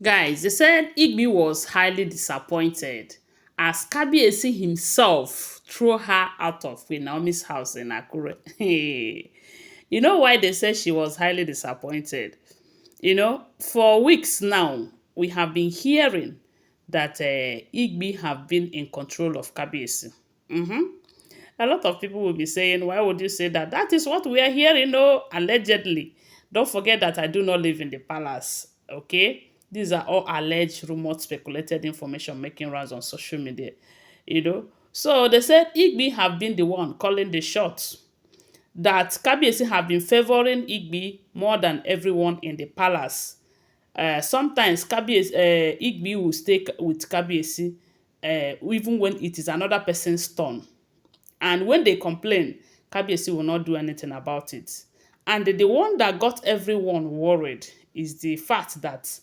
Guys, they said Igbi was highly disappointed as Kabiyesi himself threw her out of Queen Naomi's house in Akure. You know why they said she was highly disappointed? For weeks now, we have been hearing that Igbi have been in control of Kabiyesi. A lot of people will be saying, why would you say that? That is what we are hearing, no, allegedly. Don't forget that I do not live in the palace, okay? These are all alleged, rumored, speculated information making rounds on social media. So they said Igbi have been the one calling the shots, that Kabiyesi have been favoring Igbi more than everyone in the palace. Sometimes Igbi will stay with Kabiyesi even when it is another person's turn. And when they complain, Kabiyesi will not do anything about it. And the one that got everyone worried is the fact that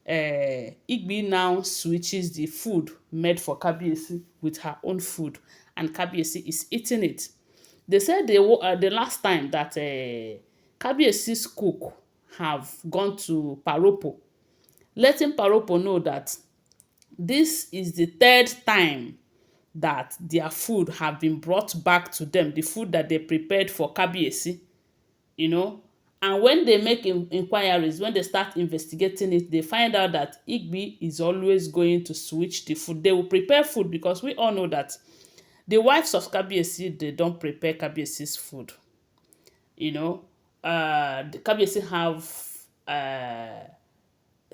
Igbi now switches the food made for Kabiyesi with her own food, and Kabiyesi is eating it. They said the last time that Kabiyesi's cook have gone to Paropo, letting Paropo know that this is the third time that their food have been brought back to them, the food that they prepared for Kabiyesi, you know. And when they make inquiries, when they start investigating it, they find out that Igbi is always going to switch the food. They will prepare food because we all know that the wives of Kabiyesi, they don't prepare Kabiyesi's food. The Kabiyesi have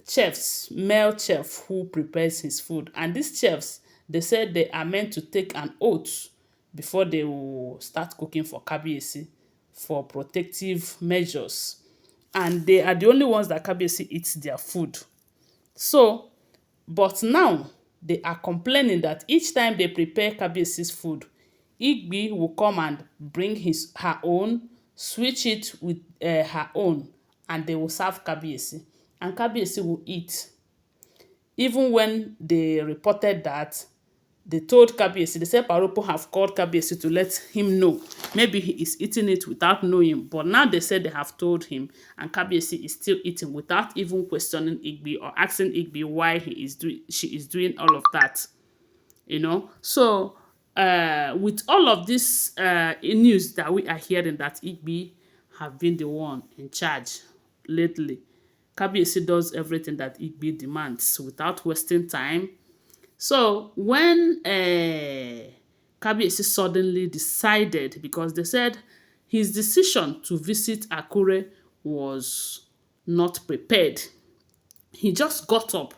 chefs, male chef who prepares his food. And these chefs, they said they are meant to take an oath before they will start cooking for Kabiyesi for protective measures. And they are the only ones that Kabiyesi eats their food. So, but now they are complaining that each time they prepare Kabiyesi's food, Igbi will come and bring her own, switch it with her own, and they will serve Kabiyesi. And Kabiyesi will eat. Even when they reported that, they told Kabiyesi, they said Paropo have called Kabiyesi to let him know. Maybe he is eating it without knowing. But now they said they have told him, and Kabiyesi is still eating without even questioning Igbi or asking Igbi why she is doing all of that. So with all of this news that we are hearing that Igbi have been the one in charge lately, Kabiyesi does everything that Igbi demands without wasting time. So when Kabiyesi suddenly decided, because they said his decision to visit Akure was not prepared, he just got up,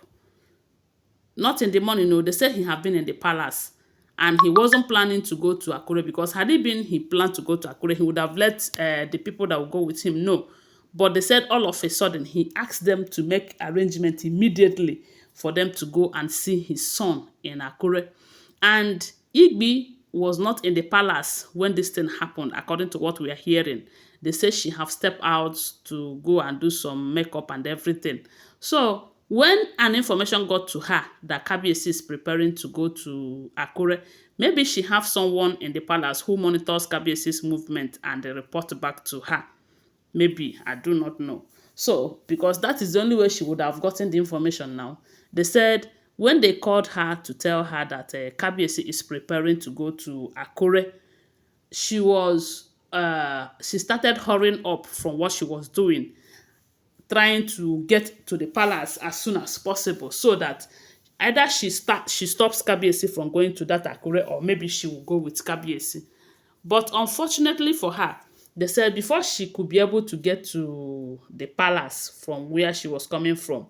not in the morning, no, they said he had been in the palace and he wasn't planning to go to Akure, because had he planned to go to Akure, he would have let the people that would go with him know. But they said all of a sudden he asked them to make arrangement immediately for them to go and see his son in Akure. And Igbi was not in the palace when this thing happened, according to what we are hearing. They say she have stepped out to go and do some makeup and everything. So when an information got to her that Kabiyesi is preparing to go to Akure, maybe she have someone in the palace who monitors Kabiyesi's movement and they report back to her. Maybe, I do not know. So, because that is the only way she would have gotten the information now. They said when they called her to tell her that Kabiyesi is preparing to go to Akure, she started hurrying up from what she was doing, trying to get to the palace as soon as possible so that either she stops Kabiyesi from going to that Akure, or maybe she will go with Kabiyesi. But unfortunately for her, they said before she could be able to get to the palace from where she was coming from,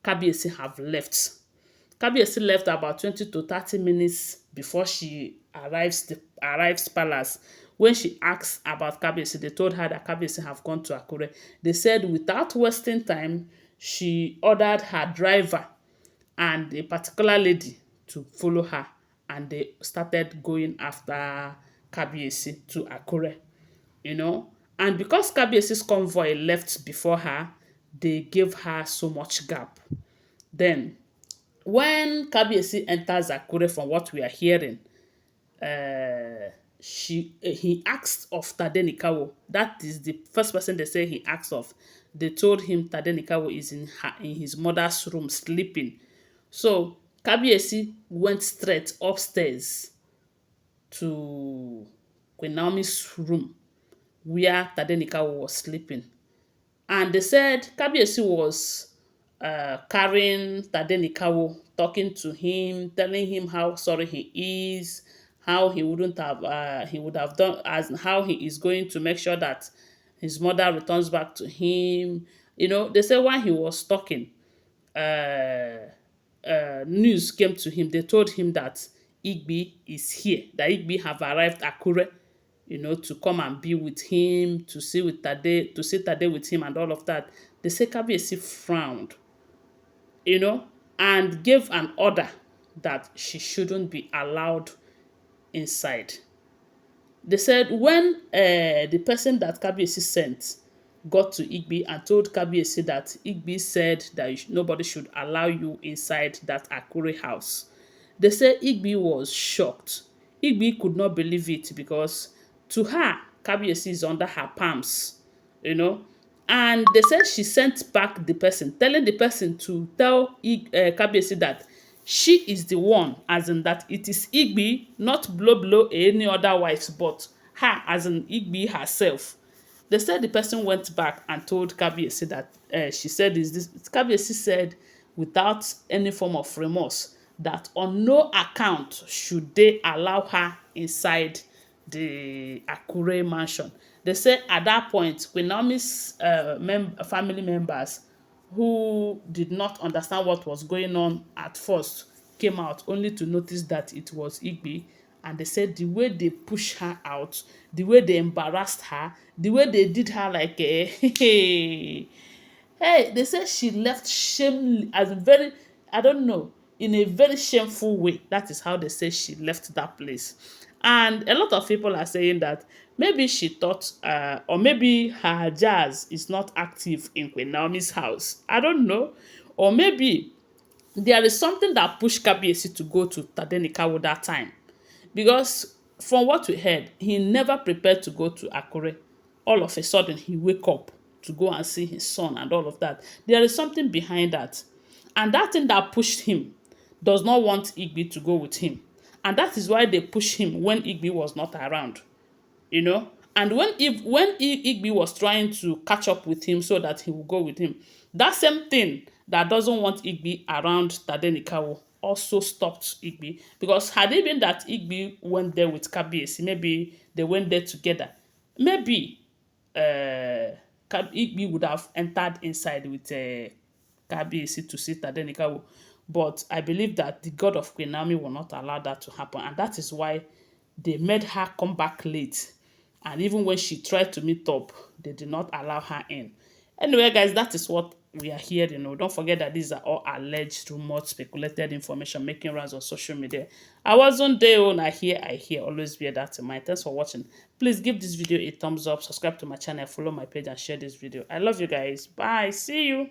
Kabiyesi have left. Kabiyesi left about 20 to 30 minutes before she arrives palace. When she asked about Kabiyesi, they told her that Kabiyesi have gone to Akure. They said without wasting time, she ordered her driver and a particular lady to follow her, and they started going after Kabiyesi to Akure. And because Kabiyesi's convoy left before her, they gave her so much gap. Then when Kabiyesi enters Akure, from what we are hearing, he asked of Tadenikawo. That is the first person they say he asked of. They told him Tadenikawo is in his mother's room sleeping. So Kabiyesi went straight upstairs to Queen Naomi's room where Tadenikawo was sleeping. And they said Kabiyesi was carrying Tadenikawo, talking to him, telling him how sorry he is, how he would have done, as how he is going to make sure that his mother returns back to him. They say while he was talking, uh, news came to him. They told him that Igbi is here, that Igbi have arrived at Akure, to come and be with him, to see Tade with him and all of that. The Kabiyesi frowned, you know, and gave an order that she shouldn't be allowed inside. They said when the person that Kabiyesi sent got to Igbi and told Kabiyesi that Igbi said that nobody should allow you inside that Akure house, they said Igbi was shocked. Igbi could not believe it because to her, Kabiyesi is under her palms, you know. And they said she sent back the person, telling the person to tell Kabiyesi that she is the one, as in that it is Igbi, not blow any other wives, but her, as in Igbi herself. They said the person went back and told Kabiyesi that she said is this. Kabiyesi said without any form of remorse that on no account should they allow her inside the Akure mansion. They said at that point, Queen Naomi's family members who did not understand what was going on at first came out only to notice that it was Igbi. And they said the way they pushed her out, the way they embarrassed her, the way they did her like a hey, they said she left shame as a very, I don't know, in a very shameful way. That is how they say she left that place. And a lot of people are saying that maybe she thought, or maybe her jazz is not active in Queen Naomi's house. I don't know. Or maybe there is something that pushed Kabiyesi to go to Tadenikawo that time. Because from what we heard, he never prepared to go to Akure. All of a sudden, he wake up to go and see his son and all of that. There is something behind that. And that thing that pushed him does not want Igbi to go with him. And that is why they pushed him when Igbi was not around. And when Igbi was trying to catch up with him so that he would go with him, that same thing that doesn't want Igbi around Tadenikawo also stopped Igbi. Because had it been that Igbi went there with Kabiyesi, maybe they went there together, maybe Igbi would have entered inside with Kabiyesi to see Tadenikawo. But I believe that the God of Queen Naomi will not allow that to happen. And that is why they made her come back late. And even when she tried to meet up, they did not allow her in. Anyway, guys, that is what we are hearing. Don't forget that these are all alleged, rumored, speculated information making rounds on social media. I wasn't there when I hear. Always bear that in mind. Thanks for watching. Please give this video a thumbs up, subscribe to my channel, follow my page, and share this video. I love you guys. Bye. See you.